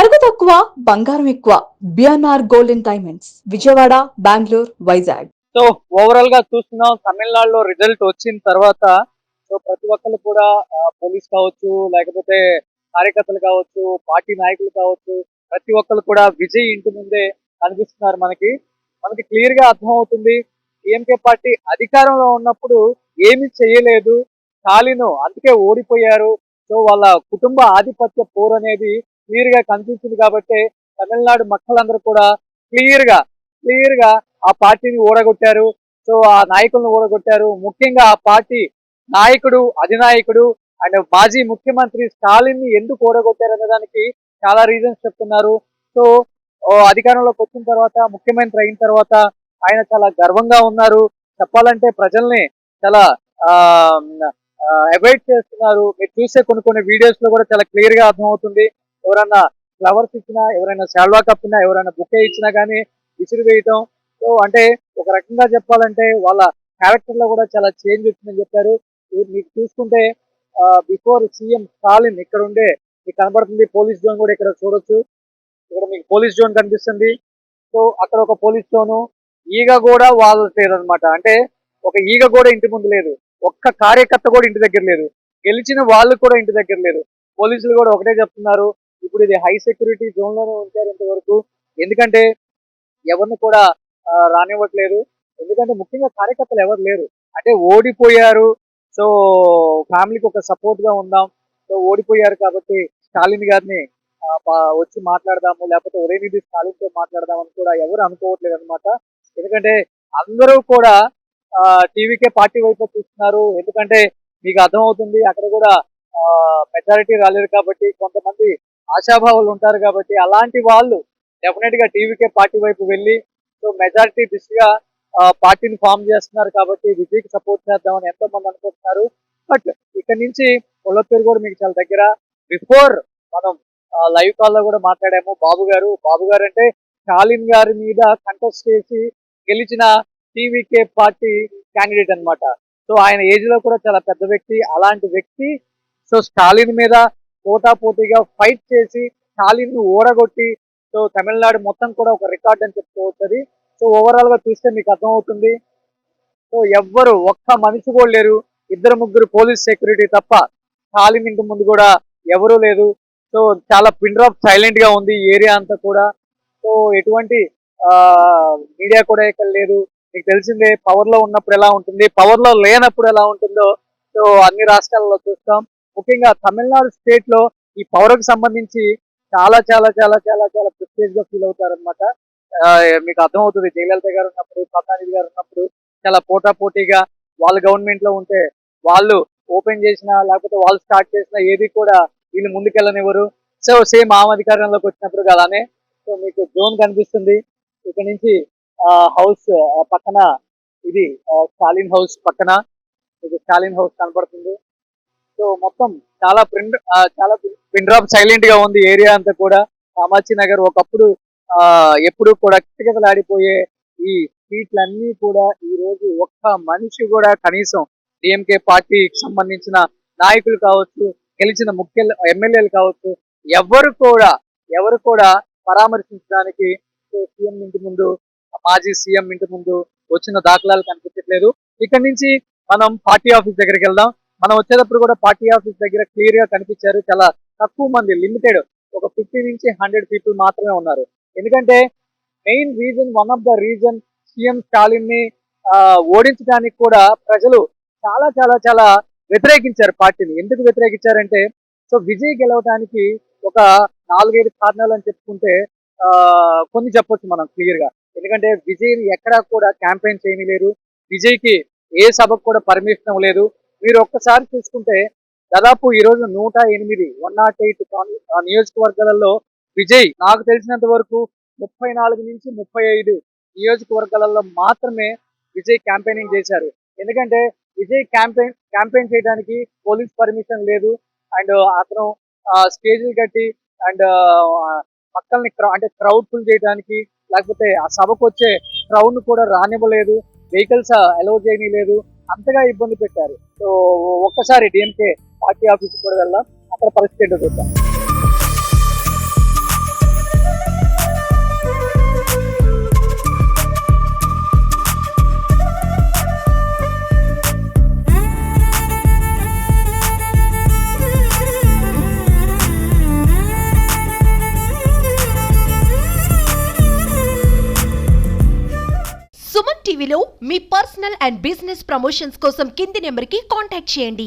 నగదు తక్కువ బంగారం ఎక్కువ. BNR gold and diamonds, Vijayawada, Bengaluru, Vizag. So overall గా చూస్తున్నాం, తమిళనాడులో రిజల్ట్ వచ్చిన తర్వాత సో ప్రతి ఒక్కరు కూడా పోలీస్ కావచ్చు, లేకపోతే కార్యకర్తలు కావచ్చు, పార్టీ నాయకులు కావచ్చు, ప్రతి ఒక్కరు కూడా విజయ్ ఇంటి ముందే కనిపిస్తున్నారు. మనకి క్లియర్ గా అర్థం అవుతుంది, డిఎంకే పార్టీ అధికారంలో ఉన్నప్పుడు ఏమి చేయలేదు, స్టాలిన్ అందుకే ఓడిపోయారు. సో వాళ్ళ కుటుంబ ఆధిపత్య పోరు అనేది క్లియర్ గా కనిపించింది. కాబట్టి తమిళనాడు మక్కలందరూ కూడా క్లియర్ గా ఆ పార్టీని ఓడగొట్టారు. సో ఆ నాయకులను ఓడగొట్టారు. ముఖ్యంగా ఆ పార్టీ నాయకుడు, అధినాయకుడు అండ్ మాజీ ముఖ్యమంత్రి స్టాలిన్ ని ఎందుకు ఓడగొట్టారు అనే దానికి చాలా రీజన్స్ చెప్తున్నారు. సో అధికారంలోకి వచ్చిన తర్వాత, ముఖ్యమంత్రి అయిన తర్వాత ఆయన చాలా గర్వంగా ఉన్నారు. చెప్పాలంటే ప్రజల్ని చాలా అవాయిడ్ చేస్తున్నారు. మీరు చూసే కొన్ని వీడియోస్ లో కూడా చాలా క్లియర్ గా అర్థమవుతుంది. ఎవరైనా ఫ్లవర్స్ ఇచ్చినా, ఎవరైనా శాల్వా కప్పినా, ఎవరైనా బుకే ఇచ్చినా కానీ విసిరి వేయటం. సో అంటే ఒక రకంగా చెప్పాలంటే వాళ్ళ క్యారెక్టర్ లో కూడా చాలా చేంజ్ వచ్చిందని చెప్పారు. మీకు చూసుకుంటే బిఫోర్ సీఎం స్టాలిన్ ఇక్కడ ఉండే మీకు కనబడుతుంది, పోలీస్ జోన్ కూడా ఇక్కడ చూడొచ్చు. ఇక్కడ మీకు పోలీస్ జోన్ కనిపిస్తుంది. సో అక్కడ ఒక పోలీస్ జోను, ఈగ కూడా వాళ్ళు లేదనమాట. అంటే ఒక ఈగ కూడా ఇంటి ముందు లేదు, ఒక్క కార్యకర్త కూడా ఇంటి దగ్గర లేదు, గెలిచిన వాళ్ళు కూడా ఇంటి దగ్గర లేరు. పోలీసులు కూడా ఒకటే చెప్తున్నారు, ఇప్పుడు ఇది హై సెక్యూరిటీ జోన్ లోనే ఉంచారు ఇంతవరకు. ఎందుకంటే ఎవరిని కూడా రానివ్వట్లేదు. ఎందుకంటే ముఖ్యంగా కార్యకర్తలు ఎవరు లేరు. అంటే ఓడిపోయారు, సో ఫ్యామిలీకి ఒక సపోర్ట్ గా ఉందాం, సో ఓడిపోయారు కాబట్టి స్టాలిన్ గారిని వచ్చి మాట్లాడదాము, లేకపోతే ఉదయనిధి స్టాలిన్ తో మాట్లాడదాం అని కూడా ఎవరు అనుకోవట్లేదు అనమాట. ఎందుకంటే అందరూ కూడా టీవీకే పార్టీ వైపు చూస్తున్నారు. ఎందుకంటే మీకు అర్థమవుతుంది, అక్కడ కూడా మెజారిటీ రాలేదు కాబట్టి కొంతమంది ఆశాభావాలు ఉంటారు. కాబట్టి అలాంటి వాళ్ళు డెఫినెట్ గా టీవీకే పార్టీ వైపు వెళ్ళి సో మెజారిటీ దిశగా పార్టీని ఫామ్ చేస్తున్నారు. కాబట్టి విజయ్కి సపోర్ట్ చేద్దామని ఎంతో మంది అనుకుంటున్నారు. బట్ ఇక్కడ నుంచి కొల్లపేరు కూడా మీకు చాలా దగ్గర. బిఫోర్ మనం లైవ్ కాల్ లో కూడా మాట్లాడాము. బాబు గారు అంటే స్టాలిన్ గారి మీద కంటెస్ట్ చేసి గెలిచిన టీవీకే పార్టీ క్యాండిడేట్ అనమాట. సో ఆయన ఏజ్ లో కూడా చాలా పెద్ద వ్యక్తి. అలాంటి వ్యక్తి సో స్టాలిన్ మీద పోటాపోటీగా ఫైట్ చేసి స్టాలిన్ ను ఓడగొట్టి సో తమిళనాడు మొత్తం కూడా ఒక రికార్డ్ అని చెప్పుకోవచ్చు. సో ఓవరాల్ గా చూస్తే మీకు అర్థమవుతుంది. సో ఎవ్వరు ఒక్క మనిషి కూడా లేరు, 2-3 పోలీస్ సెక్యూరిటీ తప్ప స్టాలిన్ ఇంటి ముందు కూడా ఎవరూ లేదు. సో చాలా పిన్ డ్రాప్ సైలెంట్ గా ఉంది ఈ ఏరియా అంతా కూడా. సో ఎటువంటి మీడియా కూడా ఇక్కడ లేదు. మీకు తెలిసిందే పవర్ లో ఉన్నప్పుడు ఎలా ఉంటుంది, పవర్ లో లేనప్పుడు ఎలా ఉంటుందో సో అన్ని రాష్ట్రాలలో చూస్తాం. ముఖ్యంగా తమిళనాడు స్టేట్ లో ఈ పవర్ కి సంబంధించి చాలా చాలా చాలా చాలా చాలా ప్రిస్టేజ్ గా ఫీల్ అవుతారనమాట. మీకు అర్థమవుతుంది, జయలలిత గారు ఉన్నప్పుడు, కరుణానిధి గారు ఉన్నప్పుడు చాలా పోటాపోటీగా వాళ్ళు గవర్నమెంట్ లో ఉంటే వాళ్ళు ఓపెన్ చేసినా, లేకపోతే వాళ్ళు స్టార్ట్ చేసినా ఏది కూడా వీళ్ళు ముందుకెళ్ళనివ్వరు. సో సేమ్ ఆమె అధికారంలోకి వచ్చినప్పుడు అలానే. సో మీకు జోన్ కనిపిస్తుంది, ఇక్కడ నుంచి హౌస్ పక్కన ఇది స్టాలిన్ హౌస్ పక్కన మీకు స్టాలిన్ హౌస్ కనపడుతుంది. సో మొత్తం చాలా పిన్ డ్రాప్ సైలెంట్ గా ఉంది ఏరియా అంతా కూడా. కామాక్షి నగర్ ఒకప్పుడు ఎప్పుడు కూడా కిటకిటలాడిపోయే ఈ సీట్లన్నీ కూడా ఈ రోజు ఒక్క మనిషి కూడా, కనీసం డిఎంకే పార్టీకి సంబంధించిన నాయకులు కావచ్చు, గెలిచిన ముఖ్య ఎమ్మెల్యేలు కావచ్చు, ఎవరు కూడా పరామర్శించడానికి సీఎం ఇంటి ముందు, మాజీ సీఎం ఇంటి ముందు వచ్చిన దాఖలాలు కనిపించట్లేదు. ఇక్కడ నుంచి మనం పార్టీ ఆఫీస్ దగ్గరికి వెళ్దాం. మనం వచ్చేటప్పుడు కూడా పార్టీ ఆఫీస్ దగ్గర క్లియర్ గా కనిపించారు. చాలా తక్కువ మంది, లిమిటెడ్, ఒక 50 నుంచి 100 పీపుల్ మాత్రమే ఉన్నారు. ఎందుకంటే main reason, one of the reason, CM Stalin ని ఓడించడానికి కూడా ప్రజలు చాలా చాలా చాలా వ్యతిరేకించారు పార్టీని. ఎందుకు వ్యతిరేకించారంటే సో విజయ్ గెలవడానికి ఒక 4-5 కారణాలు అని చెప్పుకుంటే కొన్ని చెప్పొచ్చు మనం క్లియర్ గా. ఎందుకంటే విజయ్ ఎక్కడా కూడా క్యాంపెయిన్ చేయలేరు, విజయ్ కి ఏ సభకు కూడా పర్మిషన్ ఇవ్వలేదు. మీరు ఒక్కసారి చూసుకుంటే దాదాపు ఈ రోజు 108 నియోజకవర్గాలలో విజయ్ నాకు తెలిసినంత వరకు 34 నుంచి 35 నియోజకవర్గాలలో మాత్రమే విజయ్ క్యాంపెయినింగ్ చేశారు. ఎందుకంటే విజయ్ క్యాంపెయిన్ చేయడానికి పోలీస్ పర్మిషన్ లేదు. అండ్ అతను స్టేజ్లు కట్టి అండ్ పక్కల్ని అంటే క్రౌడ్ ఫుల్ చేయడానికి, లేకపోతే ఆ సభకు వచ్చే క్రౌడ్ ను కూడా రానివ్వలేదు, వెహికల్స్ అలౌ చేయలేదు, అంతగా ఇబ్బంది పెట్టారు. సో ఒక్కసారి డిఎంకే పార్టీ ఆఫీస్ కూడా వెళ్దాం, అక్కడ పరిస్థితి ఏంటో చూద్దాం. టీవీలో మీ పర్సనల్ అండ్ బిజినెస్ ప్రమోషన్స్ కోసం కింది నెంబర్కి కాంటాక్ట్ చేయండి.